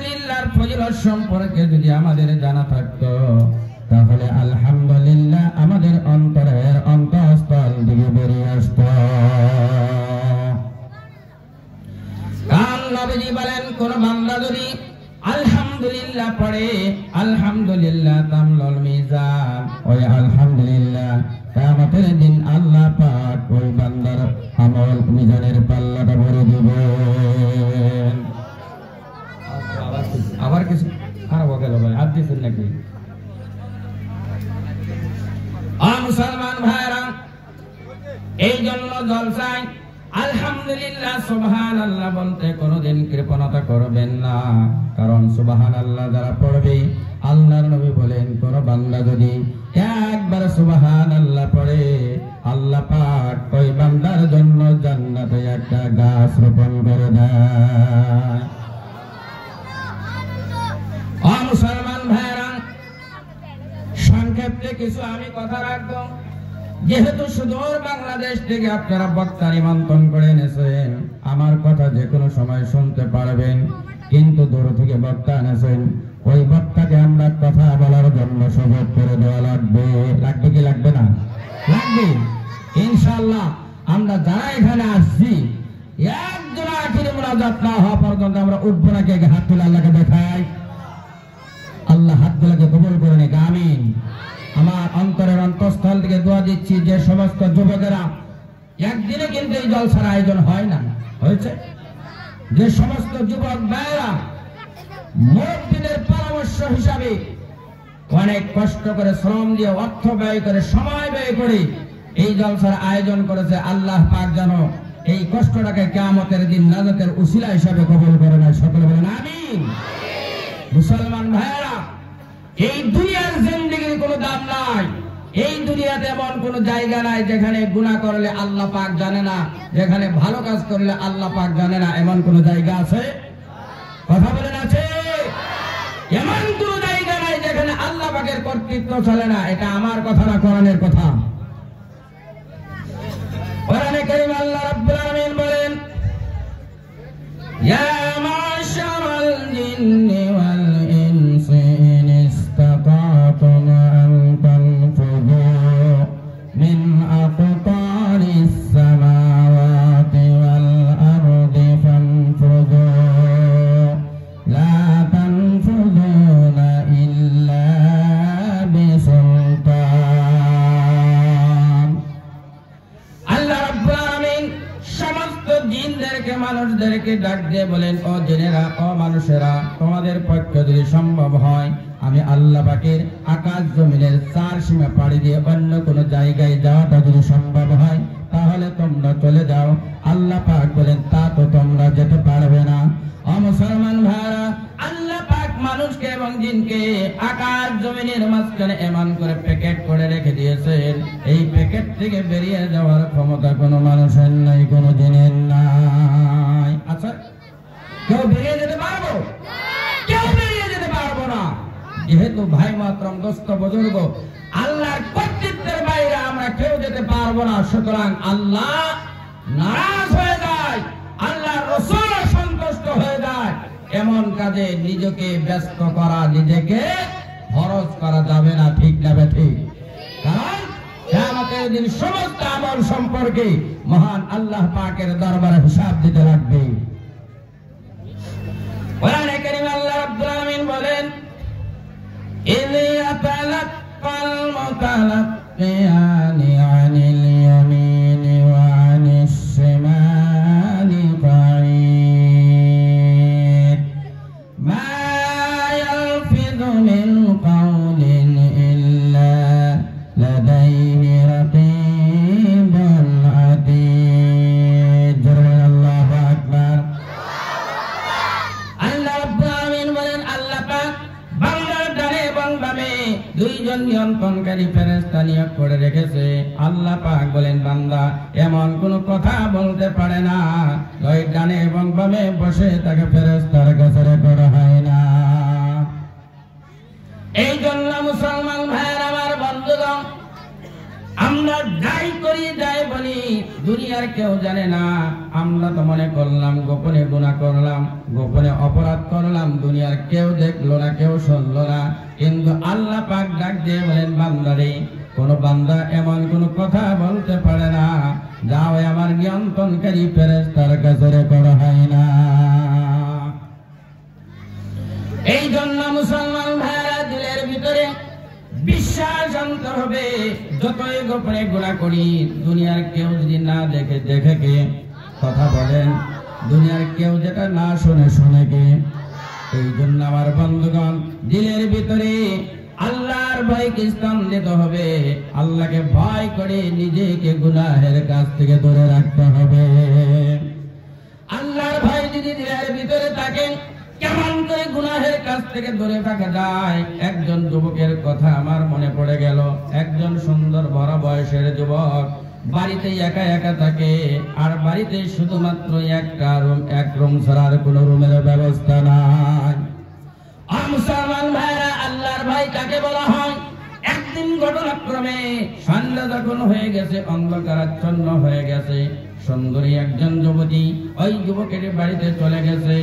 আলহামদুলিল্লাহর ফজিলত সম্পর্কে যদি আমাদের জানা থাকতো তাহলে আলহামদুলিল্লাহ আমাদের অন্তরের অন্তঃস্থল থেকে বেরিয়ে আসতো। কারণ নবীজি বলেন কোন বান্দা যদি আলহামদুলিল্লাহ পড়ে, আলহামদুলিল্লাহ তামলাল মিজান, ওই আলহামদুলিল্লাহ কিয়ামতের দিন আল্লাহ পাক ওই বান্দার আমল মিজানের পাল্লাটা ভরে দিবেন। আবার কিছু খারাপ হয়ে গেল ভাই, আর দিছেন নাকি? মুসলমান ভাইরা, এই জন্য জলসায় আলহামদুলিল্লাহ সুবহানাল্লাহ বলতে কোনদিন কৃপণতা করবেন না। কারণ সুবহানাল্লাহ যারা পড়বে, আল্লাহর নবী বলেন কোন বান্দা যদি একবার সুবহানাল্লাহ পড়ে, আল্লাহ পাক ওই বান্দার জন্য জান্নাতে একটা গাছ রোপণ করে দেয়। মুসলমান ভাইরা, সংক্ষেপে কিছু আমি কথা রাখবো। যেহেতু সুদূর বাংলাদেশ থেকে আপনারা বক্তা নিমন্ত্রণ করে এনেছেন, আমার কথা যে কোনো সময় শুনতে পারবেন, কিন্তু দূর থেকে বক্তা এনেছেন, ওই বক্তাকে আমরা কথা বলার জন্য সুযোগ করে দেওয়া লাগবে। লাগবে কি লাগবে না? লাগবে ইনশাআল্লাহ। আমরা যারা এখানে আসছি একজন আখিরে মুনাজাত না হওয়া পর্যন্ত আমরা উঠবো না। কে হাত তুলে আল্লাহকে দেখাই? আল্লাহ হাতগুলোকে কবুল করে নিক, আমিন। আমার অন্তরের অন্তঃস্থল থেকে দোয়া দিচ্ছি যে সমস্ত যুবকেরা, একদিনে কিন্তু এই জলসার আয়োজন হয় না, হয়েছে। যে সমস্ত যুবক ভাইরা মুরব্বিদের পরামর্শ হিসাবে অনেক কষ্ট করে, শ্রম দিয়ে, অর্থ ব্যয় করে, সময় ব্যয় করে এই জলসার আয়োজন করেছে, আল্লাহ পাক যেন এই কষ্টটাকে কিয়ামতের দিন নাজাতের উসিলা হিসাবে কবুল করে নেয়। সকলে বলেন আমিন। মুসলমান ভাইরা, এই দুনিয়ার জিন্দেগির কোনো দাম নাই। এই দুনিয়াতে এমন কোন জায়গা নাই যেখানে গুনাহ করলে আল্লাহ পাক জানে না, যেখানে ভালো কাজ করলে আল্লাহ পাক জানে না। এমন কোন জায়গা আছে? কথা বলেন আছে? এমন কোন জায়গা নাই যেখানে আল্লাহ পাকের কর্তৃত্ব চলে না। এটা আমার কথা না, কোরআনের কথা। কোরআনে কারীম আল্লাহ রাব্বুল আলামিন বলেন, ইয়া মাশারাল জিন্নি ওয়াল ইনসি ইন ইসতাতাতুম আন তানফুযু মিন আকতারিস সামাওয়াতি ওয়াল আরদি ফানফুযু লা তানফুযুনা ইল্লা বিসুলতান। আল্লাহ রাব্বুল আলামিন সমস্ত জিনদেরকে, মানুষদেরকে ডাক দিয়ে বলেন, ও জিনেরা, ও মানুষেরা, তোমাদের পক্ষে যদি সম্ভব হয় আমি আল্লাহ পাকের আকাশ জমিনের চার সীমা পাড়ি দিয়ে অন্য কোন জায়গায় যাওয়াটা যদি সম্ভব হয় তাহলে তোমরা চলে যাও। আল্লাহ পাক বলেন, তা তো তোমরা যেতে পারবে না। ও মুসলমান ভাইরা, আল্লাহ পাক মানুষকে এবং জিনকে আকাশ জমিনের মাঝখানে এমন করে প্যাকেট করে রেখে দিয়েছেন, এই প্যাকেট থেকে বেরিয়ে যাওয়ার ক্ষমতা কোনো মানুষের নাই, কোনো জিনের নাই। আচ্ছা, কেউ বেরিয়ে যেতে পারবো? কেউ বেরিয়ে যেতে পারবো না। যেহেতু ভাই মাতরম, দোস্ত, বুজুর্গ, আল্লাহর কর্তৃত্বের বাইরে আমরা কেউ যেতে পারবো না। সুতরাং আল্লাহ নারাজ হয়ে যায়, আল্লাহ রাসূল সন্তুষ্ট হয়ে যায়, এমন কাজে নিজেকে ব্যস্ত করা, নিজেকে খরচ করা যাবে না। ঠিক না ঠিক? কারণ কিয়ামতের দিন সমস্ত আমল সম্পর্কে মহান আল্লাহ পাকের দরবারে হিসাব দিতে লাগবে। কোরআনে কারীম আল্লাহ রাব্বুল আলামিন বলেন, ইযা ইয়াতালাক্কাল মুতালাক্কিয়ানি আনিল ইয়ামিনি ওয়া আনিশ শিমালি কাঈদ মা ইয়ালফিযু মিন কাওলিন ইল্লা লাদাইহি রাকীবুন আতীদ। আল্লাহু আকবার। আল্লাহ রাব্বুল আলামিন বলেন, আল্লাহ পাক বান্দার ডানে এবং বামে দুইজন নিয়ন্ত্রণকারী ফেরেশতা নিয়োগ করে রেখেছে। আল্লাহ পাক বলেন, বান্দা এমন কোন কথা বলতে পারে না ওই ডানে এবং বামে বসে তাকে ফেরেশতার কাছে করা হয় না। এই জন্য মুসলমান ভাইয়ের, আমার বন্ধুগণ, আমরা যাই করি যাই বলি দুনিয়ার কেউ জানে না আমরা তো মনে করলাম গোপনে গুনাহ করলাম, গোপনে অপরাধ করলাম, দুনিয়ার কেউ দেখলো না, কেউ শুনলো না। কিন্তু আল্লাহ পাক ডাক দিয়ে বলেন, বান্দারে, কোন বান্দা এমন কোন কথা বলতে পারে না যাও আমার নিয়ন্ত্রণকারী ফেরেশতার কাছে রেকর্ড হয় না। এই জন্য মুসলমান ভাইরা দিলের ভিতরে বিশ্বাস আনতে হবে, যতই গোপনে গুনাহ করি দুনিয়ার কেউ যদি না দেখে, দেখে কে? কথা বলেন, দুনিয়ার কেউ যেটা না শুনে, শুনে কে? এই জন্য আমার বন্ধুগণ, দিলের ভিতরে আল্লাহর ভয়কে স্থান দিতে হবে। আল্লাহকে ভয় করে নিজেকে গুনাহের কাছ থেকে দূরে রাখতে হবে। আল্লাহর ভয় যদি দিলের ভিতরে থাকে, কেমন করে গুনাহের কাছ থেকে দূরে থাকা যায়? একজন যুবকের কথা আমার মনে পড়ে গেল। একজন সুন্দর বড় বয়সের যুবক বাড়িতে একা একা থাকে, আর বাড়িতে শুধুমাত্র একটা রুম, এক রুম ছাড়া আর কোনো রুমের ব্যবস্থা নাই। মুসলমান ভাইরা, আল্লাহর ভাই কাকে বলা হয়? একদিন ঘটনাক্রমে সন্ধ্যা যখন হয়ে গেছে, অন্ধকারাচ্ছন্ন হয়ে গেছে, সুন্দরী একজন যুবতী ওই যুবকের বাড়িতে চলে গেছে।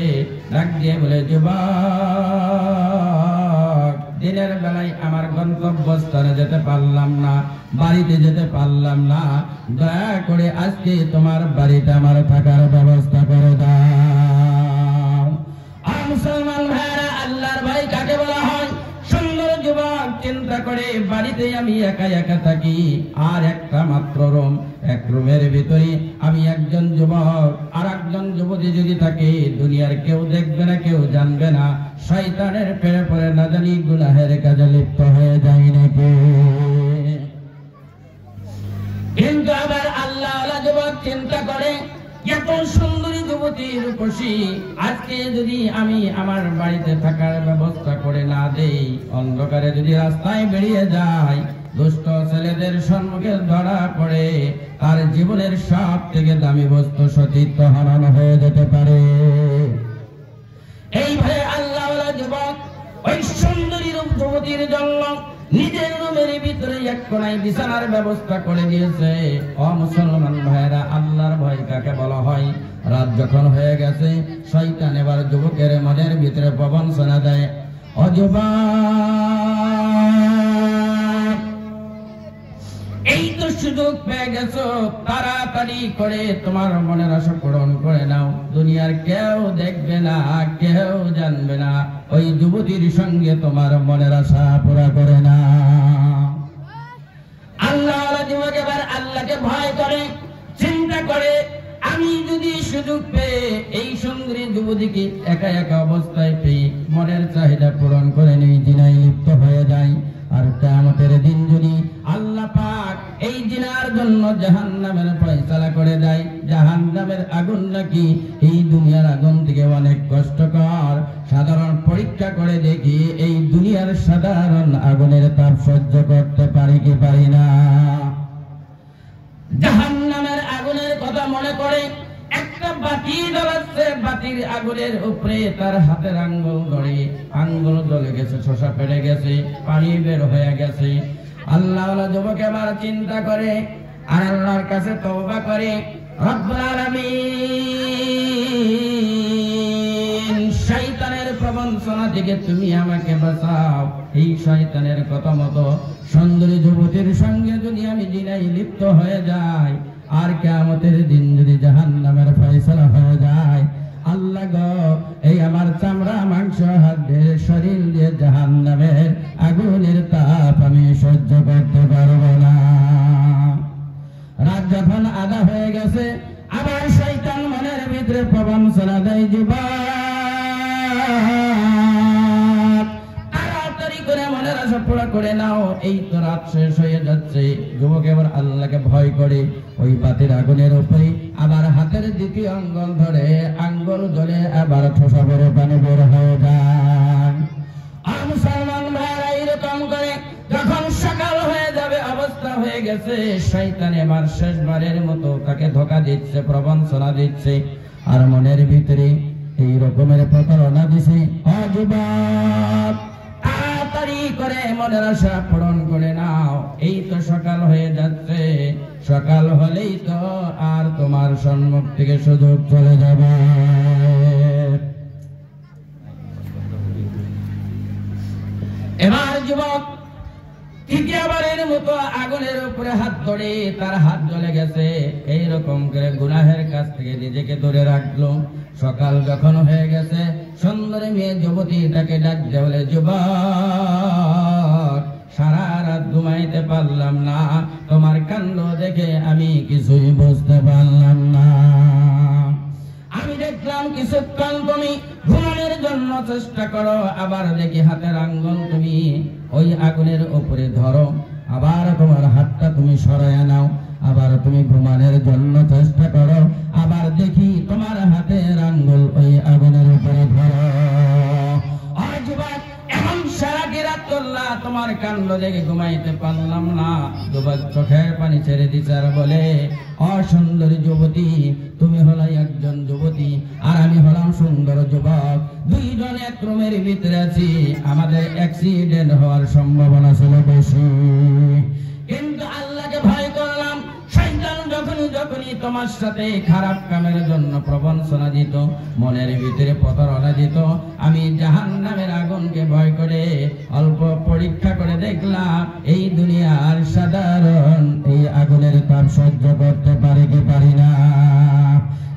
ডাক দিয়ে বলে, যুবক, দিনের বেলায় আমার গন্তব্যস্থানে যেতে পারলাম না, বাড়িতে যেতে পারলাম না, দয়া করে আজকে তোমার বাড়িতে আমার থাকার ব্যবস্থা করে দাও। মুসলমান ভাইরা, আল্লাহর ভাই কাকে বলা হয়? সুন্দর যুবক চিন্তা করে, বাড়িতে আমি একা একা থাকি, আর একটা মাত্র রুম, এক রুমের ভিতরে আমি একজন যুবক আর একজন যুবতী যদি থাকে, দুনিয়ার কেউ দেখবে না, কেউ জানবে না, শয়তানের প্রেমে পড়ে না জানি গুনাহের কাজে লিপ্ত হয়ে যায় নাকি। কিন্তু আবার আল্লাহওয়ালা যুবক চিন্তা করে, এত সুন্দরী যুবতী রূপসী, আজকে যদি আমি আমার বাড়িতে থাকার ব্যবস্থা করে না দেই, অন্ধকারে যদি রাস্তায় বেরিয়ে যায়, দুষ্ট ছেলেদের সম্মুখে ধরা পড়ে, তার জীবনের সব থেকে দামি বস্তু সতীত্ব হনন হয়ে যেতে পারে। এইভাবে আল্লাহওয়ালা যুবক ওই সুন্দরী রূপ যুবতীর জন্য নিজের রুমের ভিতরে এক কোণায় বিছানার ব্যবস্থা করে দিয়েছে। ও মুসলমান ভাইরা, আল্লাহর ভয় কাকে বলা হয়? রাত যখন হয়ে গেছে, শয়তান এবার যুবকের মনের ভিতরে প্রবঞ্চনা দেয়, ও যুবক, এই তো সুযোগ পেয়ে গেছো, তাড়াতাড়ি করে তোমার মনের আশা পূরণ করে নাও, দুনিয়ার কেউ দেখবে না, কেউ জানবে না, ওই যুবতীর সঙ্গে তোমার মনের আশা পুরা করে না। আল্লাহ যুবক এবার আল্লাহকে ভয় করে, চিন্তা করে, আমি যদি সুযোগ পেয়ে এই সুন্দরী যুবতীকে একা একা অবস্থায় পেয়ে মনের চাহিদা পূরণ করে নেই, জিনায় লিপ্ত হয়ে যায়, আর কিয়ামতের দিন যদি আল্লাহ পাক এই জিনার জন্য জাহান্নামের ফয়সালা করে দেয়, জাহান্নামের আগুন নাকি এই দুনিয়ার আগুন থেকে অনেক কষ্টকর, সাধারণ পরীক্ষা করে দেখি এই দুনিয়ার সাধারণ আগুনের তাপ সহ্য করতে পারি কি পারি না। জাহান্নামের আগুনের কথা মনে করে একটা বাতি জ্বলাচ্ছে, বাতির আগুনের উপরে তার হাতের আঙ্গুল ধরে, আঙ্গুল জ্বলে গেছে, শোষা পেড়ে গেছে, পানি বের হয়ে গেছে। আল্লাহওয়ালা যুবক এবার চিন্তা করে আর আল্লাহর কাছে তওবা করে, রব্বুল আলামিন, শয়তানের প্রবঞ্চনা থেকে তুমি আমাকে বাঁচাও। এই শয়তানের কথা মতো সুন্দরী যুবতীর সঙ্গে যদি আমি জিনায় লিপ্ত হয়ে যাই, আর কিয়ামতের দিন যদি জাহান্নামের ফয়সালা হয়ে যায়, আল্লাহ গো, এই আমার চামড়া মাংস হাড়ের শরীর দিয়ে জাহান্নামের আগুনের তাপ আমি সহ্য করতে পারবো না। রাত যখন আধা হয়ে গেছে, আবার শয়তান মনের ভিতরে প্রবঞ্চনা দেয়, যুবক, তাড়াতাড়ি করে মনের আশা পুরা করে নাও, এই তো রাত শেষ হয়ে যাচ্ছে। যুবক এবার আল্লাহকে ভয় করে ওই বাতির আগুনের উপরে আবার হাতের দ্বিতীয় আঙ্গুল ধরে, আঙ্গুল ধরে আবার ঠোসা বেড়ে পানি বের হয়ে যায়। আর মুসলমান ভাইরা এরকম করে যখন সকাল হয়ে যাবে, অবস্থা হয়ে গেছে, শয়তান এবার শেষবারের মতো তাকে ধোঁকা দিচ্ছে, প্রবঞ্চনা দিচ্ছে, আর মনের ভিতরে এই রকমের প্রতারণা দিছে, ও যুবক, তাড়াতাড়ি করে মনের আশা পূরণ করে নাও, এই তো সকাল হয়ে যাচ্ছে, সকাল হলেই তো আর তোমার সম্মুখ থেকে সুযোগ চলে যাবে। এবার যুবক তৃতীয়বারের মতো আগুনের উপরে হাত ধরে তার হাত জ্বলে গেছে, এইরকম করে গুনাহের কাছ থেকে নিজেকে ধরে রাখলো। সকাল যখন হয়ে গেছে, সুন্দরী মেয়ে যুবতী তাকে ডাক দিয়ে বলে, যুবক, সারা রাত ঘুমাইতে পারলাম না, তোমার কাণ্ড দেখে আমি কিছুই বুঝতে পারলাম না। আমি দেখলাম কিছুক্ষণ তুমি ঘুমানোর জন্য চেষ্টা করো, আবার দেখি হাতের আঙ্গুল তুমি ওই আগুনের উপরে ধরো, আবার তোমার হাতটা তুমি সরাইয়া নাও, আবার তুমি ঘুমানোর জন্য চেষ্টা করো, আবার দেখি তোমার হাতের আঙ্গুল ওই আগুনের উপরে ধরো। এমন সারাটি রাত করলা, তোমার কাণ্ড দেখে ঘুমাইতে পারলাম না। যুবক চোখের পানি ছেড়ে দিছে আর বলে, অসুন্দরী যুবতী, তুমি হলো একজন যুবতী আর আমি হলাম সুন্দর যুবক, দুইজন এক রুমের ভিতরে আছি, আমাদের অ্যাক্সিডেন্ট হওয়ার সম্ভাবনা ছিল বেশি, কিন্তু আল্লাহকে ভয় করলাম। শয়তান যখনই তোমার সাথে খারাপ কামের জন্য প্রবঞ্চনা দিত, মনের ভিতরে প্রতারণা দিত, আমি জাহান্নামের আগুনকে ভয় করে অল্প পরীক্ষা করে দেখলাম এই দুনিয়ার সাধারণ এই আগুনের তাপ সহ্য করতে পারে কি পারি না।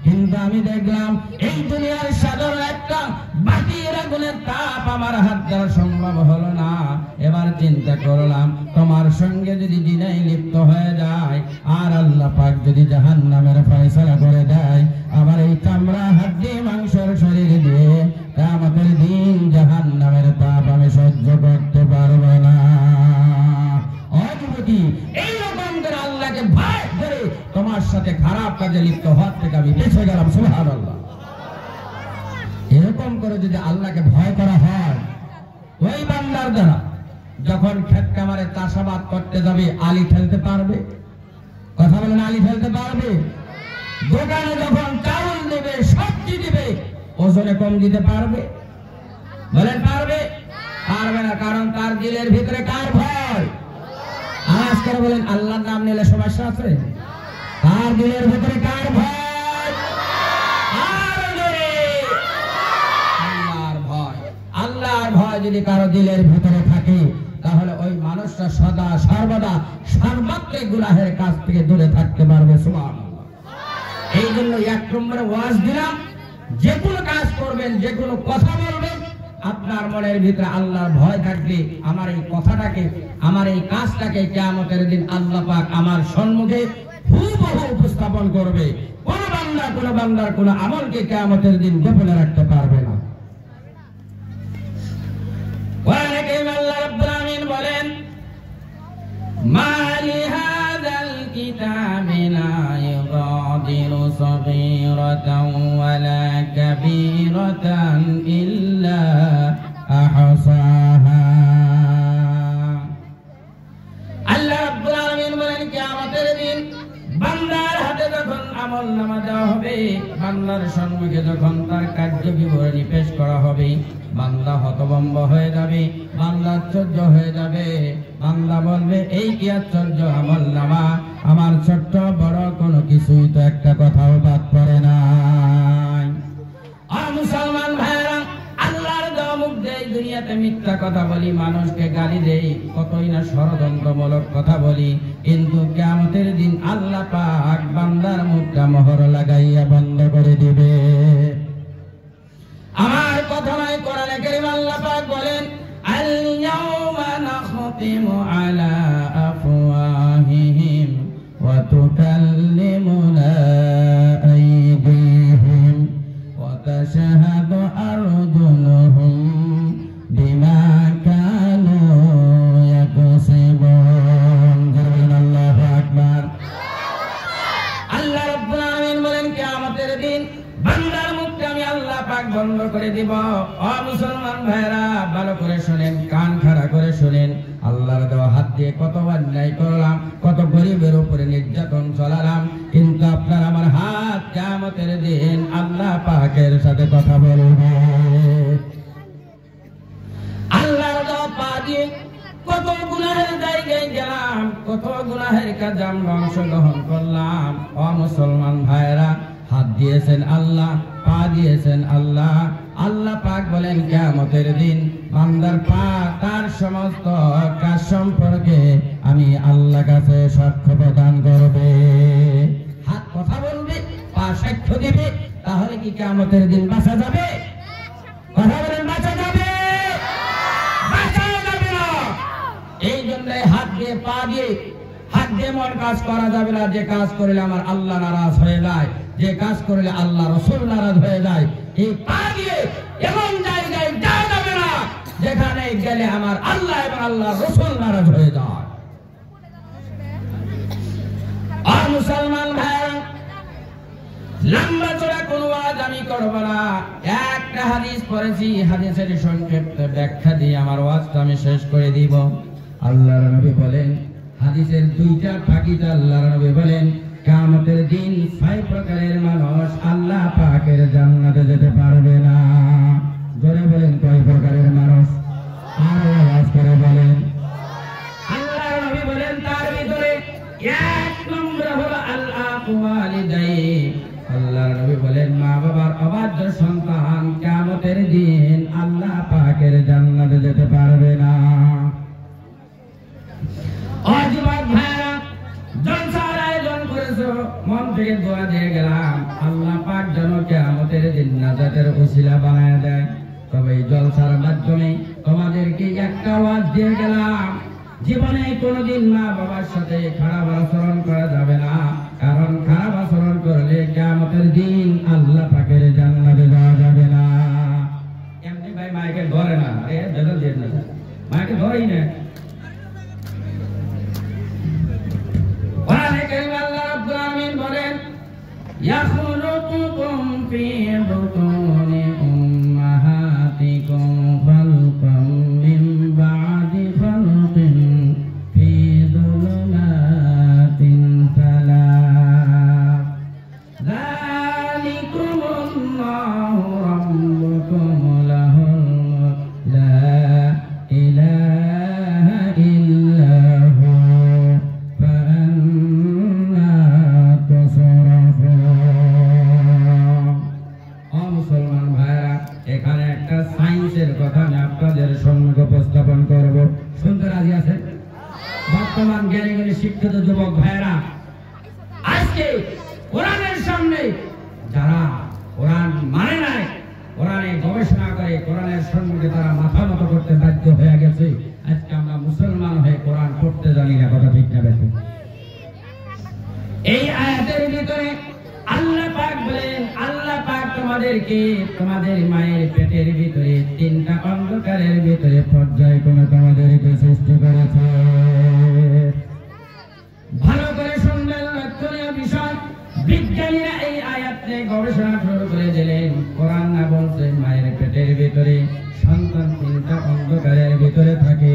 কিন্তু আমি দেখলাম এই দুনিয়ার সাধারণ একটা বাতির আগুনের তাপ আমার হাত দ্বারা সম্ভব হলো না। এবার চিন্তা করলাম, তোমার সঙ্গে যদি জিনায় লিপ্ত হয়ে যায় আর আল্লাহ পাক যদি জাহান্নামের ফয়সালা করে দেয়, আমার এই চামড়া হাড্ডি মাংসের শরীর দিয়ে কিয়ামতের দিন জাহান্নামের তাপ আমি সহ্য করতে পারবো না। অযুবতী, এইরকম করে আল্লাহকে ভয় করে তোমার সাথে খারাপ কাজে লিপ্ত হওয়ার থেকে আমি বেঁচে গেলাম। সুবহানাল্লাহ। এরকম করে যদি আল্লাহকে ভয় করা হয়, ওই বান্দার দ্বারা যখন ক্ষেত কামারে চাষাবাদ করতে যাবে আলি ফেলতে পারবে? কথা বলেন, আলি ফেলতে পারবে? দোকানে যখন চাউল দেবে, সবজি দিবে, ওজনে কম দিতে পারবে? বলেন পারবে? পারবে না, কারণ তার দিলের ভিতরে কার ভয়? আওয়াজ করে বলেন, আল্লাহর নাম নিলে সমস্যা আছে? তার দিলের ভিতরে কার ভয়? আল্লাহর ভয়। আল্লাহর ভয় যদি কারো দিলের ভিতরে থাকে, তাহলে ওই মানুষটা সদা সর্বদা সর্বাত্মক গুনাহের কাছ থেকে দূরে থাকতে পারবে। সুবহানাল্লাহ। এই জন্য এক নম্বরে ওয়াজ দিলাম, যে কোনো কাজ করবেন, যে কোনো কথা বলবেন, আপনার মনের ভিতরে আল্লাহর ভয় থাকলে আমার এই কথাটাকে, আমার এই কাজটাকে কিয়ামতের দিন আল্লাহ পাক আমার সম্মুখে হুবহু উপস্থাপন করবে। কোন বান্দার কোন আমলকে কিয়ামতের দিন গোপনে রাখতে পারবে না। কোরআনে কারীম আল্লাহ রাব্বুল আলামিন বলেন, মা লিহাযাল কিতাবি লা ইউগাদিরু সাগীরাতাও ওয়ালা কাবীরাতান ইল্লা আহসাহা। আল্লাহ রাব্বুল আলামিন বলেন, কিয়ামতের দিন বান্দার হাতে যখন আমলনামা দেওয়া হবে, বান্দার সম্মুখে যখন তার কার্য বিবরণী পেশ করা হবে, বান্দা হতভম্ব হয়ে যাবে, বান্দা আশ্চর্য হয়ে যাবে। বান্দা বলবে, এই কি আশ্চর্য আমলনামা, আমার ছোট্ট বড় কোনো কিছুই তো একটা কথাও বাদ পড়ে নাই। আর মুসলমান ভাইরা, আল্লাহর দেওয়া মুখ দিয়ে দুনিয়াতে মিথ্যা কথা বলি, মানুষকে গালি দেই, কতই না ষড়যন্ত্রমূলক কথা বলি, কিন্তু কিয়ামতের দিন আল্লাহ পাক বান্দার মুখটা মোহর লাগাইয়া বন্ধ করে দিবে। আমার কথা নয়, কোরআনে কারীম আল্লাহ পাক বলেন, আল ইয়াউমা নাখতিমু আলা আফওয়াহিহিম ওয়া তুকাল্লিমুনা আইদিহিম ওয়া তাশহাদু আরজুলুহুম বিমা কানু ইয়াকসিবুন। আল্লাহু আকবার। আল্লাহ রাব্বুল আলামিন বলেন, কিয়ামতের দিন বান্দার মুখটা আমি আল্লাহ পাক বন্ধ করে দিব। ও মুসলমান ভাইরা, ভালো করে শুনেন, কান খাড়া করে শুনেন। আল্লাহর দেওয়া হাত দিয়ে কত অন্যায় করলাম, কত গরিবের উপরে নির্যাতন চালালাম, কিন্তু আপনার আমার হাত কিয়ামতের দিন আল্লাহ পাকের সাথে কথা বলবে। আল্লাহর দেওয়া পা দিয়ে কত গুনাহের জায়গায় গেলাম, কত গুনাহের কাজে আমরা অংশগ্রহণ করলাম। ও মুসলমান ভাইরা, হাত দিয়েছেন আল্লাহ, পা দিয়েছেন আল্লাহ। আল্লাহ পাক বলেন কিয়ামতের দিন বান্দার পা তার সমস্ত কাজ সম্পর্কে আমি আল্লাহ কাছে সাক্ষ্য প্রদান করবে। হাত কথা বলবে, পা সাক্ষ্য দিবে, তাহলে কি কিয়ামতের দিন বাঁচা যাবে? কথা বলেন, বাঁচা যাবে? বাঁচা যাবে না। এই জন্য হাত দিয়ে, পা দিয়ে, হাত দিয়ে মন কাজ করা যাবে না। যে কাজ করলে আমার আল্লাহ নারাজ হয়ে যায়, যে কাজ করলে আল্লাহ রাসূল নারাজ হয়ে যায়, এই পা দিয়ে এমন জায়গায় যাওয়া যাবে না যেখানে গেলে আমার আল্লাহ এবং আল্লাহ রাসূল নারাজ হয়ে যায়। আর মুসলমান ভাইরা, লম্বা চড়া কোনো ওয়াজ আমি করব না। একটা হাদিস পড়েছি, হাদিসের সংক্ষিপ্ত ব্যাখ্যা দিয়ে আমার ওয়াজটা আমি শেষ করে দিব। আল্লাহর নবী বলেন, হাদিসের দুইটা ফাঁকিতে আল্লাহর নবী বলেন, কিয়ামতের দিন 6 প্রকারের মানুষ আল্লাহ পাকের জান্নাতে যেতে পারবে না। জোরে বলেন, কয় প্রকারের মানুষ? আর আওয়াজ করে বলেন। আল্লাহর নবী বলেন, তার ভিতরে 1 নম্বর হলো আল-ওয়ালিদাইন। আল্লাহর নবী বলেন, মা বাবার অবাধ্য সন্তান কিয়ামতের দিন আল্লাহ পাকের জান্নাতে যেতে পারবে না। যুবক ভাইরা, জলসার আয়োজন করেছো, মন থেকে দোয়া দিয়ে গেলাম আল্লাহ পাক যেন কিয়ামতের দিন নাজাতের ওসিলা বানায় দেয়। তবে এই জলসার মাধ্যমে তোমাদেরকে একটা ওয়াজ দিয়ে গেলাম, জীবনে কোনোদিন মা বাবার সাথে খারাপ আচরণ করা যাবে না। কারণ খারাপ আচরণ করলে কিয়ামতের দিন আল্লাহ পাকের জান্নাতে যাওয়া যাবে না। এমনি ভাই মাইকে ধরে না, বেদল দিয়ে না, মাইকে ধরেই না। আল্লাহ রাব্বুল আলামিন বলেন, ইয়াখলুকুকুম ফি বুতুনি উম্মাহাতিকুম খালকাম মিন বা'দি খালকিন ফি যুলুমাতিন সালাস যালিকুমুল্লাহু রাব্বুকুম লাহুল মুলক লা ইলাহা ইল্লা হু উপস্থাপন করব। শুনতে রাজি আছেন? বর্তমান জ্ঞানী গুণী শিক্ষিত যুবক ভাইরা, আজকে কোরআনের সামনে যারা কোরআন মানে নাই, কোরআনে গবেষণা করে কোরআনের সম্মুখে তারা মাথা নত করতে বাধ্য হয়ে গেছে। আজকে আমরা মুসলমান হয়ে কোরআন পড়তে জানি না। কথা ঠিক না বেঠিক? এই আয়াতের ভিতরে আল্লাহ পাক বলেন, আল্লাহ পাক তোমাদেরকে তোমাদের মায়ের পেটের ভিতরে 3টা অন্ধকারের ভিতরে পর্যায়ক্রমে তোমাদেরকে সৃষ্টি করেছে। ভালো করে শুনবেন, লক্ষণীয় বিষয়। বিজ্ঞানীরা এই আয়াত নিয়ে গবেষণা শুরু করে দিলেন। কোরআন না বলছে মায়ের পেটের ভিতরে সন্তান 3টা অন্ধকারের ভিতরে থাকে,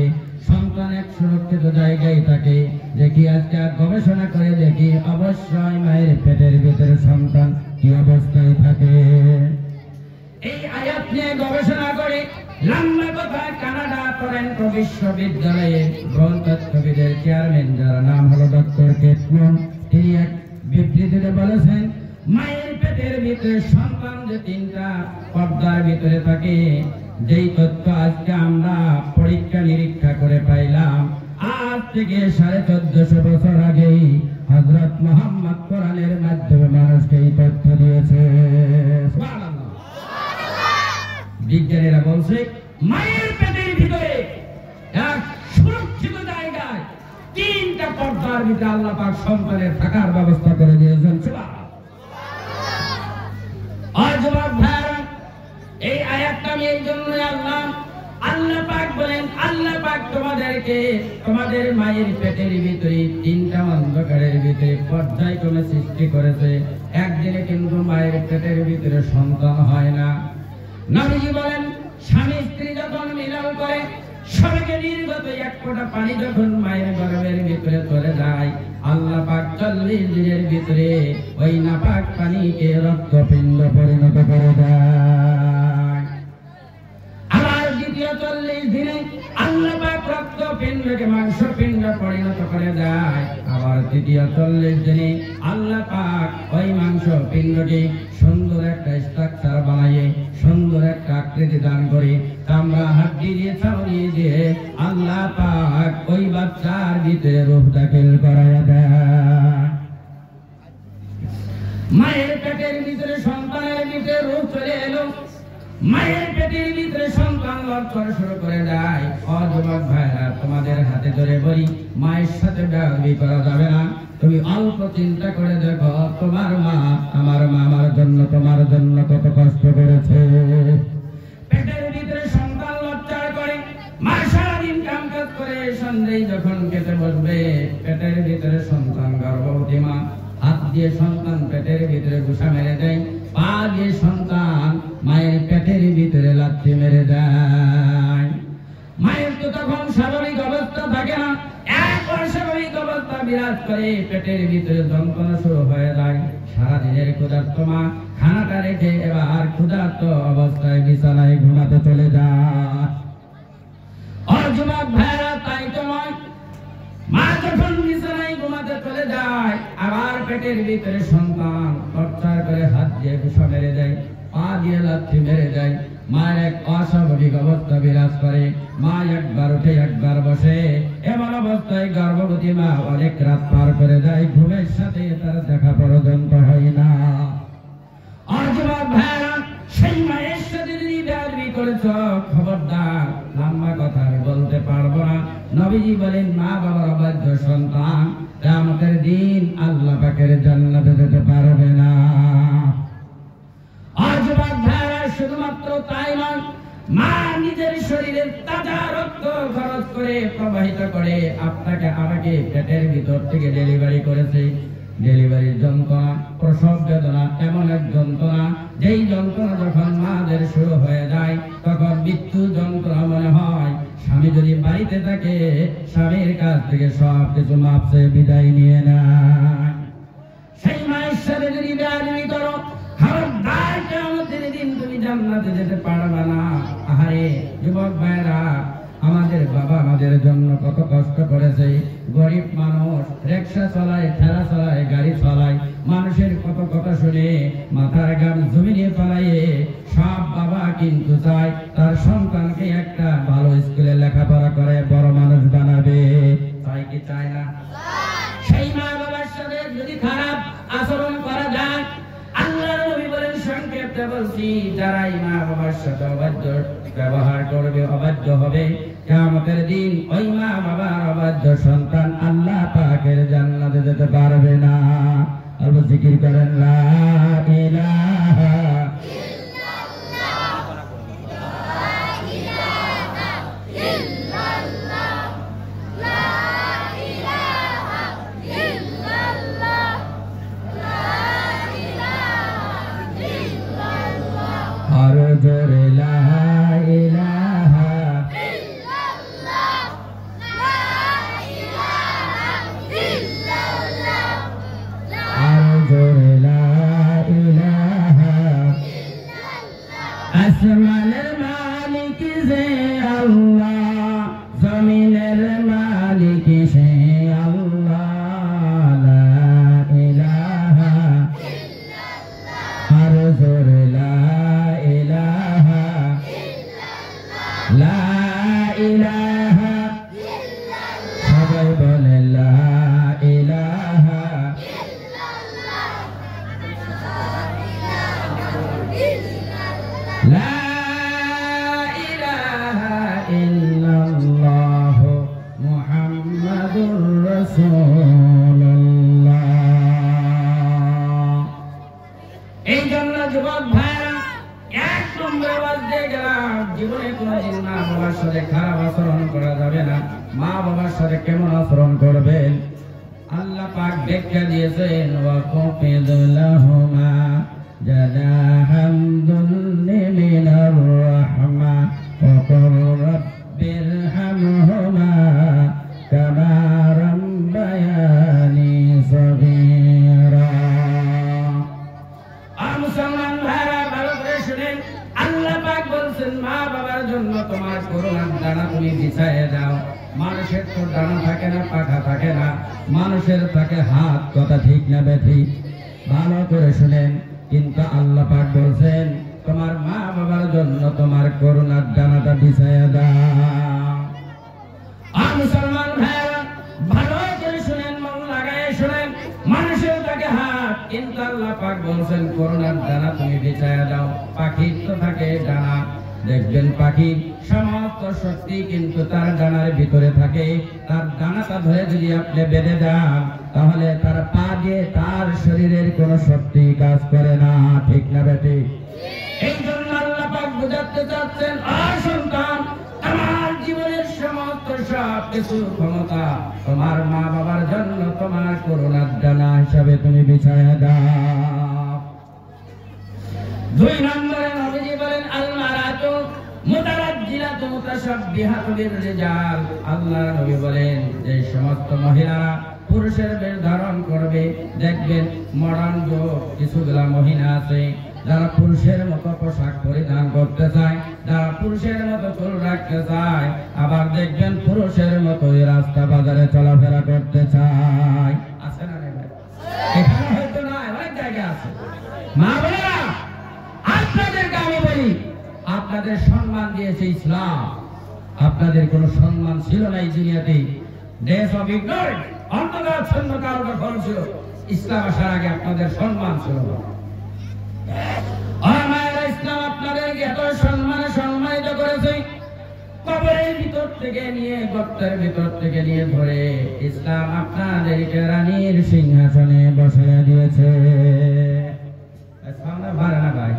সন্তান এক সুরক্ষিত জায়গায় থাকে। দেখি আজকে গবেষণা করে দেখি অবশ্যই মায়ের পেটের ভিতরে সন্তান কি অবস্থায় থাকে। এই আয়াত নিয়ে গবেষণা করে লম্বা কথা কানাডা টরন্টো বিশ্ববিদ্যালয়ে ভৌতত্ত্ববিদের চেয়ারম্যান, যার নাম হলো ডক্টর কেটমন, তিনি এক বিবৃতিতে বলেছেন, মায়ের পেটের ভিতরে সন্তান যে 3টা পর্দার ভিতরে থাকে, যেই তথ্য আজকে আমরা পরীক্ষা নিরীক্ষা করে পাইলাম, আজ থেকে 1450 বছর আগেই হযরত মুহাম্মদ কোরআনের মাধ্যমে মানুষকে এই তথ্য দিয়েছে। সুবহানাল্লাহ। বিজ্ঞানীরা বলছে মায়ের পেটের ভিতরে এক সুরক্ষিত জায়গায় 3টা পর্দার ভিতরে আল্লাহ পাক সন্তানের থাকার ব্যবস্থা করে দিয়েছেন। সুবহানাল্লাহ। আজ ভাইরা, এই আয়াতটা আমি এই জন্য আল্লাহ পাক বলেন, আল্লাহ পাক তোমাদেরকে তোমাদের মায়ের পেটের ভিতরে 3টা অন্ধকারের ভিতরে পর্যায়ক্রমে সৃষ্টি করেছে। একদিনে কিন্তু মায়ের পেটের ভিতরে সন্তান হয় না। নবীজি বলেন, স্বামী স্ত্রী যখন মিলন করে, স্বর্গে নির্গত 1 ফোঁটা পানি যখন মায়ের গর্ভের ভিতরে চলে যায়, আল্লাহ পাক 40 দিনের ভিতরে ওই নাপাক পানিকে রক্তপিণ্ড পরিণত করে দেয়। আবার দ্বিতীয় 40 দিনে আল্লাহ পাক রক্ত পিণ্ডকে মাংস পিণ্ড পরিণত করে দেয়। আবার তৃতীয় 40 দিনে আল্লাহ পাক ওই মাংস পিণ্ডকে সুন্দর একটা স্ট্রাকচার বানিয়ে সুন্দর একটা আকৃতি দান করে চামড়া হাড্ডি দিয়ে ছাউনিয়ে দিয়ে আল্লাহ পাক ওই বাচ্চার ভিতরে রূহ দাখিল করায়া দেয়। মায়ের পেটের ভিতরে সন্তানের ভিতরে রূহ চলে এলো। মায়ের পেটের ভিতরে সন্তান লড়চড় শুরু করে দেয়। যুবক ভাইরা, তোমাদের হাতে ধরে বলি, মায়ের সাথে বেয়াদবি করা যাবে না। তুমি অল্প চিন্তা করে দেখো, তোমার মা আমার মা আমার জন্য তোমার জন্য কত কষ্ট করেছে। পেটের ভিতরে সন্তান লড়চড় করে, মা সারাদিন কাম কাজ করে, সন্ধ্যায় যখন খেতে বসবে পেটের ভিতরে সন্তান গর্ভবতী মা হাত দিয়ে সন্তান পেটের ভিতরে ঘুষা মেরে দেয়, পা দিয়ে সন্তান মায়ের পেটের ভিতরে লাথি মেরে দেয়। মায়ের তো তখন স্বাভাবিক অবস্থা থাকে না, এক অস্বাভাবিক অবস্থা বিরাজ করে, পেটের ভিতরে যন্ত্রণা শুরু হয়ে যায়। সারাদিনের ক্ষুধার্ত মা খানাটা রেখে এবার ক্ষুধার্ত অবস্থায় বিছানায় ঘুমাতে চলে যায়। যুবক ভাইরা, তাই তো নয়, মা যখন বিছানায় ঘুমাতে চলে যায় আবার পেটের ভিতরে সন্তান টর্চার করে হাত দিয়ে ঘুষা মেরে দেয়, পা দিয়ে লাথি মেরে দেয়। মায়ের এক অস্বাভাবিক অবস্থা বিরাজ করে। মা একবার উঠে একবার বসে, এমন অবস্থায় গর্ভবতী মা অনেক রাত পার করে দেয়, ঘুমের সাথে তার দেখা পর্যন্ত হয় না। যুবক ভাইরা, সেই মায়ের সাথে যদি বেয়াদবি করেছ, খবরদার, লম্বা কথা আমি বলতে পারবো না। নবীজি বলেন, মা বাবার অবাধ্য সন্তান কিয়ামতের দিন আল্লাহ পাকের জান্নাতে যেতে পারবে না। যুবক ভাইরা, শুধুমাত্র তাই নয়, মা নিজের শরীরের তাজা রক্ত খরচ করে প্রবাহিত করে আপনাকে আমাকে পেটের ভিতর থেকে ডেলিভারি করেছে। ডেলিভারির যন্ত্রণা, প্রসব বেদনা এমন এক যন্ত্রণা, যেই যন্ত্রণা যখন মাদের শুরু হয়ে যায় তখন মৃত্যু যন্ত্রণা মনে হয়। স্বামী যদি বাড়িতে থাকে, স্বামীর কাছ থেকে সব কিছু মাপসে বিদায় নিয়ে নেয়। সেই মায়ের সাথে যদি বেয়াদবি করো, খবরদার, কিয়ামতের দিন তুমি জান্নাতে যেতে পারবে না। আহারে যুবক ভাইরা, আমাদের বাবা আমাদের জন্য কত কষ্ট করেছে। গরিব মানুষ, রিকশা চালায়, ঠেলা চালায়, গাড়ি চালায়, মানুষের কত কথা শুনে মাথার গাম জমিনে পালাইয়ে সব বাবা কিন্তু চায় তার সন্তানকে একটা ভালো স্কুলে লেখাপড়া করে বড় মানুষ বানাবে। চাই কি চায় না? সেই মা বাবার সাথে যদি খারাপ আচরণ করা যায়, আল্লাহর নবী বলেন, সংক্ষেপে বলছি, যারাই মা বাবার সাথে অবাধ্য ব্যবহার করবে, অবাধ্য হবে, কিয়ামতের দিন ওই মা বাবার অবাধ্য সন্তান আল্লাহ পাকের জান্নাতে যেতে পারবে না। আর জিকির করেন, লা ইলাহা ইল্লাল্লাহ, লা ইলাহা ইল্লাল্লাহ, লা ইলাহা ইল্লাল্লাহ, লা ইলাহা ইল্লাল্লাহ। আর জোরে লা ইলাহা ইল্লাল্লাহ, লা ইলাহা ইল্লাল্লাহ, আর জোরে লা ইলাহা ইল্লাল্লাহ। আসমানের মালিক যে আল্লাহ, জমিনের মালিক সে আল্লাহ, লা ইলাহা ইল্লাল্লাহ, আর জোরে লা ইলাহা ইল্লাল্লাহ, লা ইলাহা ইল্লাল্লাহ। সবাই বলে লা ইলাহা ইল্লাল্লাহ, লা ইলাহা ইল্লাল্লাহ, মুহাম্মাদুর রাসূলুল্লাহ। এই জন্য যুবক ভাইরা, এক নম্বর আওয়াজ দিয়ে গেলাম, জীবনে কোনদিন মা বাবার সাথে খারাপ আচরণ করা যাবে না। মা বাবার সাথে কেমন আচরণ করবেন আল্লাহ পাক ব্যাখ্যা দিয়েছেন, ওয়া কুফিযু লাহুমা জানাহাম যুল্লি মিনার রাহমা ওয়া কুর রাব্বিরহামহুমা কামা রাব্বায়ানি সগীরা। মুসলমান ভাইরা, ভালো করে শুনেন, আল্লাহ পাক বলছেন, মা বাবার জন্য তোমার করুণার ডানা তুমি বিছাইয়ে দাও। মানুষের তো ডানা থাকে না, পাখা থাকে না, মানুষের থাকে হাত। কথা ঠিক না বেঠিক? ভালো করে শুনেন। কিন্তু আল্লাহ পাক বলছেন তোমার মা বাবার জন্য তোমার করুণার ডানাটা বিছাইয়ে দাও। আর মুসলমান ভাইরা ভালো করে শুনেন, মন লাগায় শুনেন। মানুষের থাকে হাত, কিন্তু আল্লাহ পাক বলছেন করুণার ডানা তুমি বিছাইয়ে দাও। পাখির তো থাকে ডানা। দেখবেন পাখির সমস্ত শক্তি কিন্তু তার ডানার ভিতরে থাকে। তার ডানাটা ধরে যদি আপনি বেঁধে দেন, তাহলে তার পা দিয়ে তার শরীরের কোনো শক্তি কাজ করে না। ঠিক না বেঠিক? এই জন্য আল্লাহ পাক বুঝাতে চাচ্ছেন, আর সন্তান, আমার জীবনের সমস্ত সব কিছু ক্ষমতা তোমার মা বাবার জন্য তোমার করুণার ডানা হিসাবে তুমি বিছায়া দাও। 2 নম্বরে নবীজি বলেন আল-মারাতু মুতারাজ্জিলাতু মুতাশাব্বিহাতু বির-রিজাল। আল্লাহর নবী বলেন যে সমস্ত মহিলারা পুরুষের বেশ ধারণ করবে, দেখবেন মডার্ন যুগ কিছুগুলা মহিলা আছে যারা পুরুষের মতো পোশাক পরিধান করতে চায়, যারা পুরুষের মতো চুল রাখতে চায়, আবার দেখবেন পুরুষের মতো রাস্তা বাজারে চলাফেরা করতে চায়। আছে না? এখানে হয়তো না, অনেক জায়গায় আছে। মা বোনেরা, আপনাদেরকে আমি বলি, আপনাদের সম্মান দিয়েছে ইসলাম। আপনাদের কোনো সম্মান ছিল না এই দুনিয়াতে। ডেস অফ ইগনোরেন্স, অন্ধকারাচ্ছন্ন কারো দখল ছিল। ইসলাম আসার আগে আপনাদের সম্মান ছিল না। ইসলাম আপনাদেরকে এত সম্মানিত করেছে। কবরের ভিতর থেকে নিয়ে, গর্তের ভিতর থেকে নিয়ে ধরে ইসলাম আপনাদেরকে রানীর সিংহাসনে বসিয়ে দিয়েছে। সামনে ভাড়া না ভাই,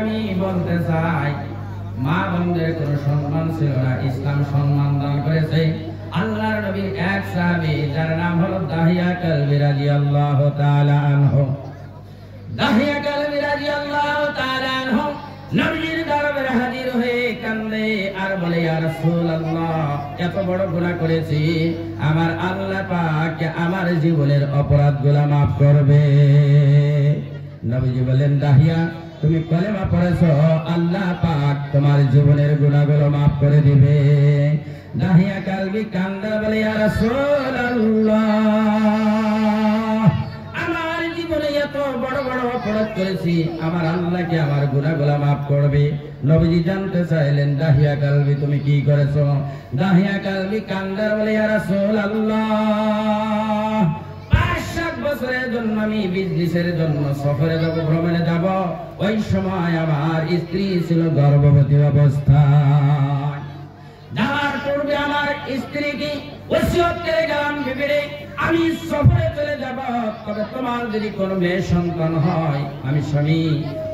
আমি বলতে চাই, মা বোনদের কোনো সম্মান ছিল না, ইসলাম সম্মান দান করেছে। আল্লাহর নবীর এক সাহাবী যার নাম হলো দাহিয়া কালবি রাদিয়াল্লাহু তাআলা আনহু। দাহিয়া কালবি রাদিয়াল্লাহু তাআলা আনহু নবীর দরবারে হাজির হয়ে কান্দে আর বলে, ইয়া রাসূলুল্লাহ, এত বড় গুনাহ করেছি, আমার আল্লাহ পাক আমার জীবনের অপরাধগুলো maaf করবে। নবীজি বলেন, দাহিয়া, তুমি কলেমা পড়েছো, আল্লাহ পাক তোমার জীবনের গুনাহগুলো maaf করে দিবে। দাহিয়া কালবি কান্দা বলে, ইয়া রাসূলুল্লাহ, আমার জীবনে এত বড় বড় অপরাধ করেছি, আমার আল্লাহ কি আমার গুনাহগুলো maaf করবে? নবীজি জানতে চাইলেন, দাহিয়া কালবি তুমি কি করেছো? দাহিয়া কালবি কান্দা বলে, ইয়া রাসূলুল্লাহ, 5-7 বছরের জন্য আমি বিজনেসের জন্য সফরে যাব, ভ্রমণে যাব। ওই সময় আমার স্ত্রী ছিল গর্ভবতী অবস্থায়। যাওয়ার পূর্বে আমার স্ত্রীকে ওসিয়ত করে গেলাম, বিবিরে, আমি সফরে চলে যাব, তবে তোমার যদি কোনো মেয়ে সন্তান হয়, আমি স্বামী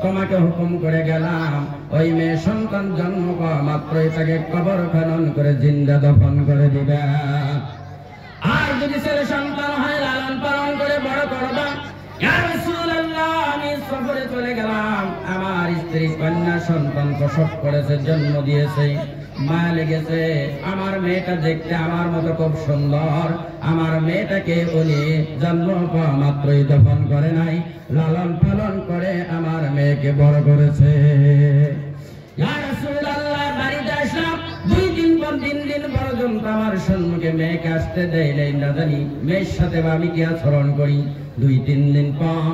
তোমাকে হুকুম করে গেলাম, ওই মেয়ে সন্তান জন্ম পাওয়া মাত্রই তাকে কবর খনন করে জিন্দা দফন করে দিবে। আর যদি ছেলে সন্তান হয়, লালন পালন করে বড় করবা। ইয়া রাসূলুল্লাহ, আমি সফরে চলে গেলাম, আমার স্ত্রী কন্যা সন্তান প্রসব করেছে, জন্ম দিয়েছে, মায়া লেগেছে। আমার মেয়েটা দেখতে আমার মতো খুব সুন্দর, আমার মেয়েটাকে উনি জন্ম পাওয়া মাত্রই দফন করে নাই, লালন পালন করে আমার মেয়েকে বড় করেছে। ইয়া রাসূলুল্লাহ, বাড়িতে আসলাম, 2 দিন পর 3 দিন পর্যন্ত আমার সম্মুখে মেয়েকে আসতে দেয় নাই, না জানি মেয়ের সাথে আমি কি আচরণ করি। 2-3 দিন পর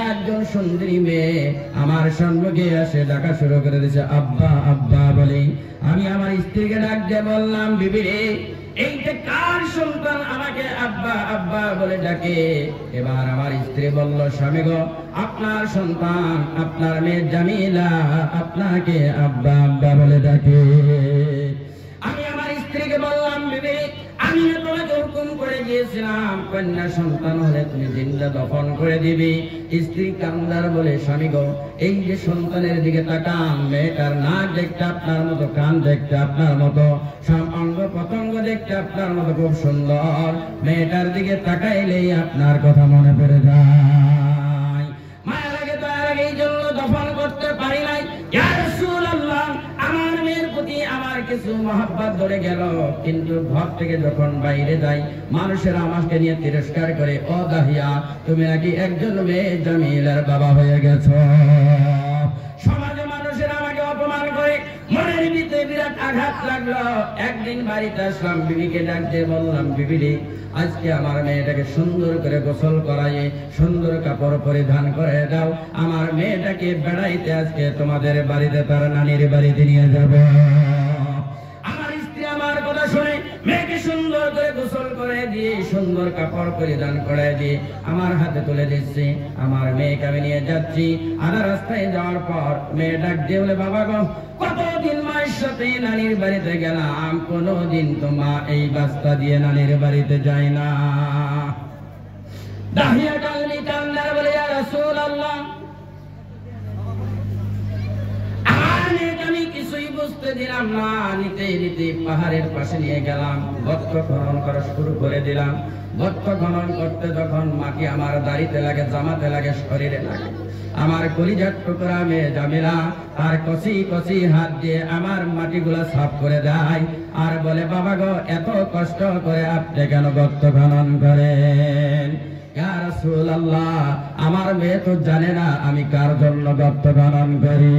একজন সুন্দরী মেয়ে আমার সম্মুখে এসে ডাকা শুরু করে দিয়েছে, আব্বা আব্বা বলে। আমি আমার স্ত্রীকে ডাক দিয়ে বললাম, বিবি রে, এইটা কার সন্তান আমাকে আব্বা আব্বা বলে ডাকে? এবার আমার স্ত্রী বলল, স্বামী গো, আপনার সন্তান, আপনার মেয়ে জামিলা আপনাকে আব্বা আব্বা বলে ডাকে। আমি আমার স্ত্রীকে বললাম, বিবি, আমি তোমাকে হুকুম করে গিয়েছিলাম, কন্যা সন্তান হলে তুমি জিন্দা দফন করে দিবি। স্ত্রী কান্দার বলে, স্বামী গো, এই যে সন্তানের দিকে তাকান, মেয়েটার নাক দেখতে আপনার মতো, কান দেখতে আপনার মতো, সব অঙ্গ প্রত্যঙ্গ দেখতে আপনার মতো খুব সুন্দর, মেয়েটার দিকে তাকাইলেই আপনার কথা মনে পড়ে যায়। মায়ের আগে তো আর এই জন্য দফন করতে পারি নাই। কিছু মহব্বত ধরে গেল, কিন্তু ঘর থেকে যখন বাইরে যাই মানুষের আমাকে নিয়ে তিরস্কার করে, ও দাহিয়া তুমি নাকি একজন মেয়ে জামিলার বাবা হয়ে গেছো। সমাজে মানুষের আমাকে অপমান করে, মনের ভিতরে বিরাট আঘাত লাগলো। একদিন বাড়িতে আসলাম, বিবিকে ডাক দিয়ে বললাম, বিবি রে, আজকে আমার মেয়েটাকে সুন্দর করে গোসল করাইয়ে সুন্দর কাপড় পরিধান করে দাও, আমার মেয়েটাকে বেড়াইতে আজকে তোমাদের বাড়িতে তার নানির বাড়িতে নিয়ে যাব। আমার স্ত্রী আমার কথা শুনে মেয়েকে সুন্দর করে গোসল করে দিয়ে সুন্দর কাপড় পরিধান করে দিয়ে আমার হাতে তুলে দিচ্ছি। আমার মেয়েকে আমি নিয়ে যাচ্ছি। আধা রাস্তায় যাওয়ার পর মেয়ে ডাক দিয়ে বলে, বাবা গো, কতদিন মায়ের সাথে নানির বাড়িতে গেলাম, কোনদিন তো মা এই রাস্তা দিয়ে নানির বাড়িতে যায় না। দাহিয়া কালমি কান্দার বলে, ইয়া রাসূলুল্লাহ, আমি কিছুই বুঝতে দিলাম না। নিতে নিতে পাহাড়ের পাশে নিয়ে গেলাম, গর্ত খনন করা শুরু করে দিলাম। গর্ত খনন করতে যখন মাটি আমার দাড়িতে লাগে, জামাতে লাগে, শরীরে লাগে, আমার কলিজার টুকরা মেয়ে জামিলা আর কচি কচি হাত দিয়ে আমার মাটিগুলা সাফ করে দেয় আর বলে, বাবা গো, এত কষ্ট করে আপনি কেন গর্ত খনন করেন? ইয়া রাসূলুল্লাহ, আমার মেয়ে তো জানে না আমি কার জন্য গর্ত খনন করি।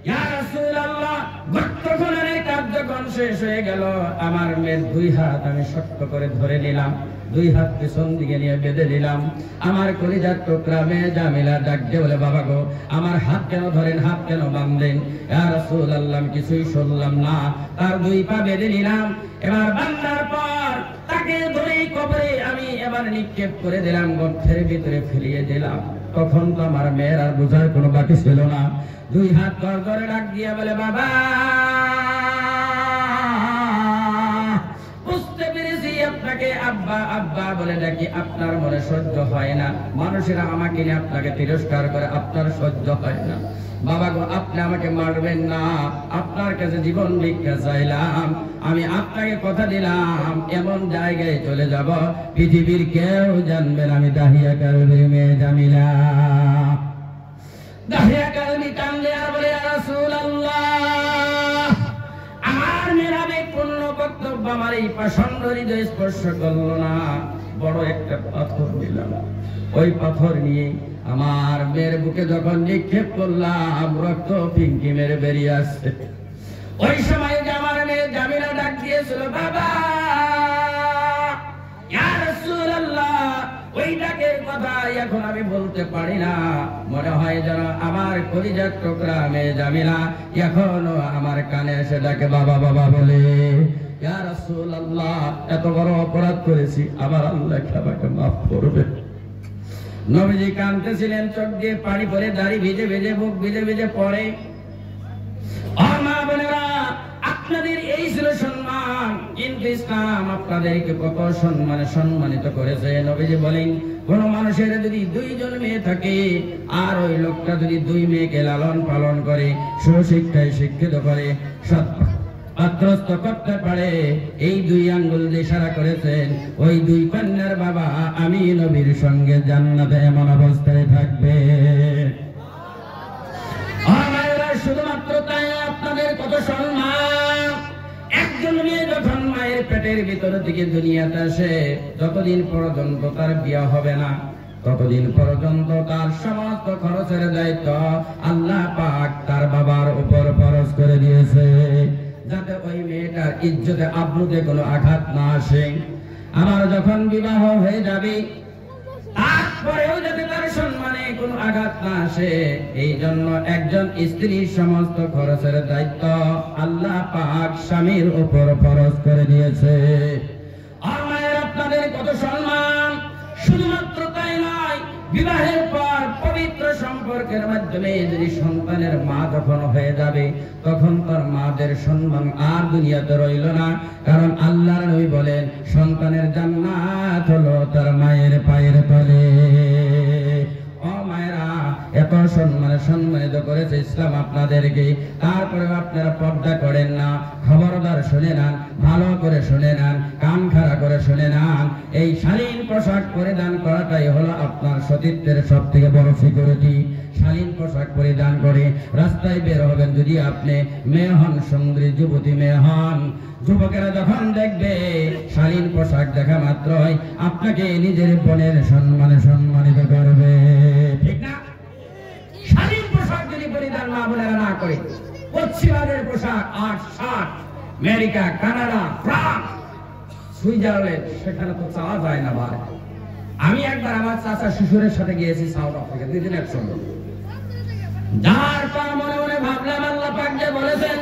ইয়া রাসূলুল্লাহ, গর্ত খননের কাজ যখন শেষ হয়ে গেল, আমার মেয়ের দুই হাত আমি শক্ত করে ধরে নিলাম, দুই হাত পিছন দিকে নিয়ে বেঁধে দিলাম। আমার কলিজার টুকরা মেয়ে জামিলা ডাক দিয়ে বলে, বাবা গো, আমার হাত কেন ধরেন, হাত কেন বাঁধলেন? ইয়া রাসূলুল্লাহ, কিছুই শুনলাম না। তার দুই পা বেঁধে নিলাম। এবার বাঁধার পর তাকে ধরে কবরে আমি এবার নিক্ষেপ করে দিলাম, গর্তের ভিতরে ফেলিয়ে দিলাম। তখন তো আমার মেয়ের আর বোঝার কোনো বাকি ছিল না। দুই হাত কর করে ডাক দিয়ে বলে, বাবা, বুঝতে পেরেছি আপনাকে আব্বা আব্বা বলে ডাকি, আপনার মনে সহ্য হয় না, মানুষেরা আমাকে নিয়ে আপনাকে তিরস্কার করে, আপনার সহ্য হয় না। বাবা গো, আপনি আমাকে মারবেন না, আপনার কাছে জীবন ভিক্ষা চাইলাম। আমি আপনাকে কথা দিলাম, এমন জায়গায় চলে যাব পৃথিবীর কেউ জানবেন আমি দাহিয়া কালবির মেয়ে জামিলা। দাহিয়া কালবি কান্দে আর বলে, ইয়া রাসূলুল্লাহ, আমার মেরাবে পূর্ণ বক্তব্য আমার এই পাষণ্ড হৃদয় স্পর্শ করলো না। বড় একটা পাথর নিলাম, ওই পাথর নিয়ে আমার মেয়ের বুকে যখন নিক্ষেপ করলাম, রক্ত পিঙ্কি মেরে বেরিয়ে আসছে। ওই সময় যে আমার মেয়ে জামিলা ডাক দিয়েছিল, বাবা, ইয়া রাসূলুল্লাহ, ওই ডাকের কথা এখন আমি বলতে পারি না। মনে হয় যেন আমার কলিজার টুকরা মেয়ে জামিলা এখনো আমার কানে এসে ডাকে, বাবা বাবা বলে। ইয়া রাসূলুল্লাহ, এত বড় অপরাধ করেছি, আমার আল্লাহ আমাকে মাফ করবে। নবীজি কাঁদতেছিলেন, চোখ দিয়ে পানি পড়ে, দাড়ি ভিজে ভিজে, বুক ভিজে ভিজে পড়ে। মা বোনেরা, আপনাদের এই ছিল সম্মান, কিন্তু ইসলাম আপনাদেরকে কত সম্মানে সম্মানিত করেছে। নবীজি বলেন, কোন মানুষের যদি দুইজন মেয়ে থাকে আর ওই লোকটা যদি দুই মেয়েকে লালন পালন করে, সুশিক্ষায় শিক্ষিত করে, সৎ পাত্রস্থ করতে পারে, এই দুই আঙ্গুল দিয়ে ইশারা করেছেন, ওই দুই কন্যার বাবা আমি নবীর সঙ্গে জান্নাতে এমন অবস্থায় থাকবে। শুধুমাত্র তাই আপনাদের কত সম্মান। একজন মেয়ে যখন মায়ের পেটের ভিতর থেকে দুনিয়াতে আসে, যতদিন পর্যন্ত তার বিয়ে হবে না, ততদিন পর্যন্ত তার সমস্ত খরচের দায়িত্ব আল্লাহ পাক তার বাবার উপর ফরজ করে দিয়েছে, যাতে ওই মেয়েটার ইজ্জতে আব্রুতে কোনো আঘাত না আসে। আমার যখন বিবাহ হয়ে যাবে, তারপরেও যাতে তার সম্মানে কোনো আঘাত না আসে, এই জন্য একজন স্ত্রীর সমস্ত খরচের দায়িত্ব আল্লাহ পাক স্বামীর উপর ফরজ করে দিয়েছে। আমার আপনাদের কত সম্মান। শুধুমাত্র তাই নয়, বিবাহের পর পবিত্র সম্পর্কের মাধ্যমে যদি সন্তানের মা যখন হয়ে যাবে, তখন তার মাদের সম্মান আর দুনিয়াতে রইল না। কারণ আল্লাহর নবী বলেন, সন্তানের জান্নাত হলো তার মায়ের পায়ের তলে। ও মায়েরা, এত সম্মানিত করেছে ইসলাম আপনাদেরকে, তারপরে আপনারা পর্দা করেন না। খবরদার শুনে নেন, ভালো করে শুনে নেন, কান খাড়া করে শুনে নেন। এই শালীন পোশাক পরিধান করাটাই হলো আপনার সতীত্বের সব থেকে বড় সিকিউরিটি। শালীন পোশাক পরিধান করে রাস্তায় বের হবেন, যদি আপনি মেয়ে হন, সুন্দরী যুবতী মেয়ে হন, যুবকেরা যখন দেখবে শালীন পোশাক দেখা মাত্রই আপনাকে নিজের বোনের সম্মানিত করবে, ঠিক না? শালীন পোশাক যদি পরিধান মা বোনেরা না করে, পশ্চিমাদের পোশাক ৮-৭, আমেরিকা, কানাডা, ফ্রান্স, সুইজারল্যান্ড, সেখানে তো চাওয়া যায় না ভাই। আমি একবার আমার চাচা শ্বশুরের সাথে গিয়েছি সাউথ আফ্রিকা, 2 দিন একসঙ্গে। যার পর মনে মনে ভাবলাম আল্লাহ পাক যে বলেছেন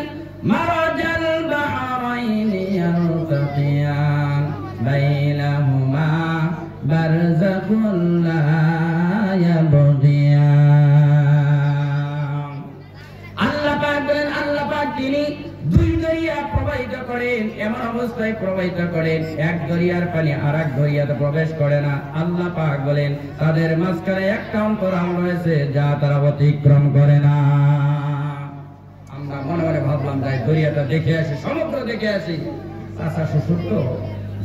মারাজাল বাহরাইনি ইয়ালতাকিয়ান বাইনাহুমা বারযাখুন লা ইয়াবগিয়ান। আল্লাহ পাক বলেন, আল্লাহ পাক তিনি 2 দরিয়া প্রবাহিত করেন, এমন অবস্থায় প্রবাহিত করেন এক দরিয়ার পানি আরেক দরিয়াতে প্রবেশ করে না। আল্লাহ পাক বলেন তাদের মাঝখানে একটা অন্তরাল রয়েছে যা তারা অতিক্রম করে না। আমরা মনে মনে ভাবলাম যাই দরিয়াটা দেখে আসি, সমুদ্র দেখে আসি। চাচা শ্বশুর তো,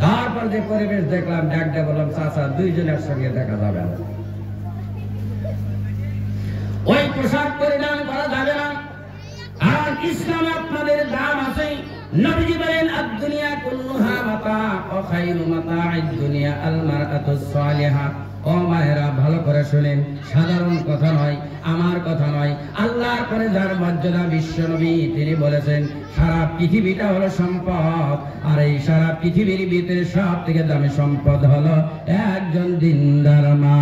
তারপর যে পরিবেশ দেখলাম, ডাকতে বললাম চাচা 2 জনের সঙ্গে দেখা যাবে না, ওই পোশাক পরিধান করা যাবে না। আর ইসলামে আপনাদের দাম আছে। নবীজি বলেন আদ-দুনিয়া কুল্লুহা মাতা ওয়া খায়রু মাতা'আদ দুনিয়া আল মারআতুস সালিহা। ও মায়েরা ভালো করে শুনেন, সাধারণ কথা নয়, আমার কথা নয়, আল্লাহর পরে যার মর্যাদা বিশ্ব নবী তিনি বলেছেন সারা পৃথিবীটা হলো সম্পদ, আর এই সারা পৃথিবীর ভিতরে সব থেকে দামি সম্পদ হলো একজন দিনদার মা,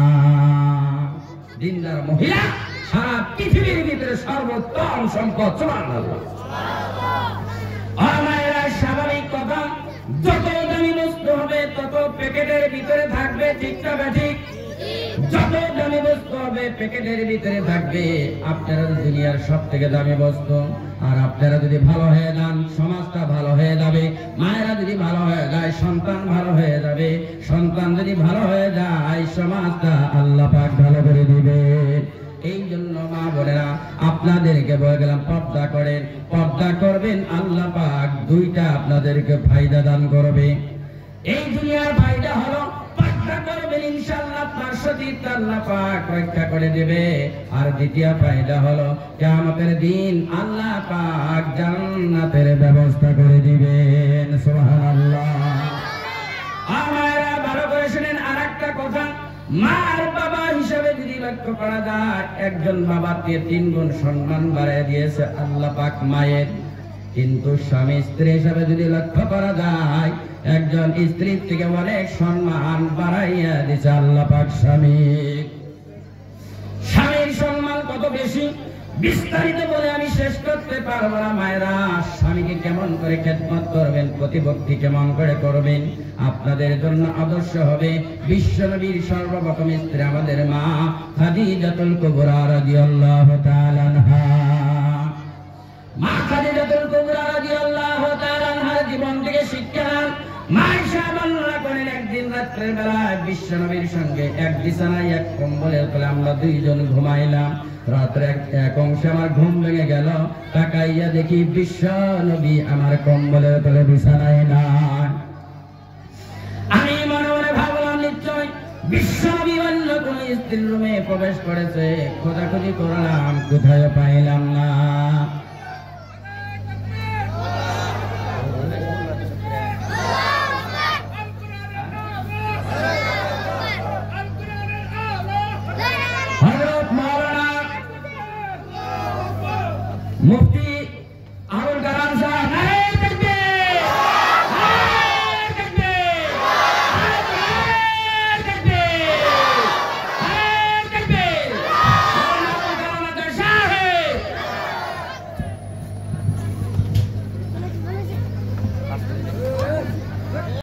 দিনদার মহিলা সারা পৃথিবীর ভিতরে সর্বোত্তম সম্পদ। সুবহানাল্লাহ। স্বাভাবিক কথা, যত দামি বস্তু হবে তত প্যাকেটের ভিতরে থাকবে, ঠিক না ঠিক? যত দামি বস্তু হবে প্যাকেটের ভিতরে থাকবে। আপনারা দুনিয়ার সব থেকে দামি বস্তু, আর আপনারা যদি ভালো হয়ে যান সমাজটা ভালো হয়ে যাবে। মায়েরা যদি ভালো হয়ে যায় সন্তান ভালো হয়ে যাবে, সন্তান যদি ভালো হয়ে যায় সমাজটা আল্লাহ পাক ভালো করে দিবে। এই জন্য মা বোনেরা আপনাদেরকে বলে গেলাম পর্দা করেন, পর্দা করবেন, আল্লাহ পাক 2টা আপনাদেরকে ফায়দা দান করবে। এই দুনিয়ার ফায়দা হলো পর্দা করবেন, ইনশাআল্লাহ আপনার সতীত্ব আল্লাহ পাক রক্ষা করে দেবে। আর দ্বিতীয় ফায়দা হলো কিয়ামতের দিন আল্লাহ পাক জান্নাতের ব্যবস্থা করে দিবেন। সুবহানাল্লাহ। আপনারা ভালো করে শুনেন আরেকটা কথা, মার বাবা হিসাবে যদি লক্ষ্য করা যায়, একজন বাবাকে 3 গুণ সম্মান বাড়িয়ে দিয়েছে আল্লাহ পাক মায়ের। কিন্তু স্বামী স্ত্রী হিসাবে যদি লক্ষ্য করা যায়, একজন স্ত্রীর থেকে অনেক সম্মান বাড়াইয়া দিয়েছে আল্লাহ পাক স্বামীর। স্বামীর সম্মান কত বেশি বিস্তারিত বলে আমি শেষ করতে পারবো না। মায়েরা স্বামীকে কেমন করে খেদমত করবেন, প্রতিপত্তি কেমন করে করবেন, আপনাদের জন্য আদর্শ হবে বিশ্বনবীর সর্বপ্রথম স্ত্রী আমাদের মা খাদিজাতুল কুবরা রাদিয়াল্লাহু তাআলা আনহা। মা খাদিজাতুল কুবরা রাদিয়াল্লাহু তাআলা আনহার জীবন থেকে শিক্ষা নেন। মায়েশা বর্ণনা করেন একদিন রাত্রের বেলায় বিশ্বনবীর সঙ্গে এক বিছানায় এক কম্বলের তলে আমরা 2 জন ঘুমাইলাম। রাত্রে এক অংশে আমার ঘুম ভেঙে গেল, তাকাইয়া দেখি বিশ্বনবী আমার কম্বলের তলে বিছানায় নাই। আমি মনে মনে ভাবলাম নিশ্চয় বিশ্বনবী অন্য কোন স্ত্রীর রুমে প্রবেশ করেছে। খোঁজাখুঁজি করলাম, কোথায় পাইলাম না। মুফতি আবুল কালাম সাহেব নারে তাকবীর, নারে তাকবীর, নারে তাকবীর, নারে তাকবীর। আবুল কালাম সাহেব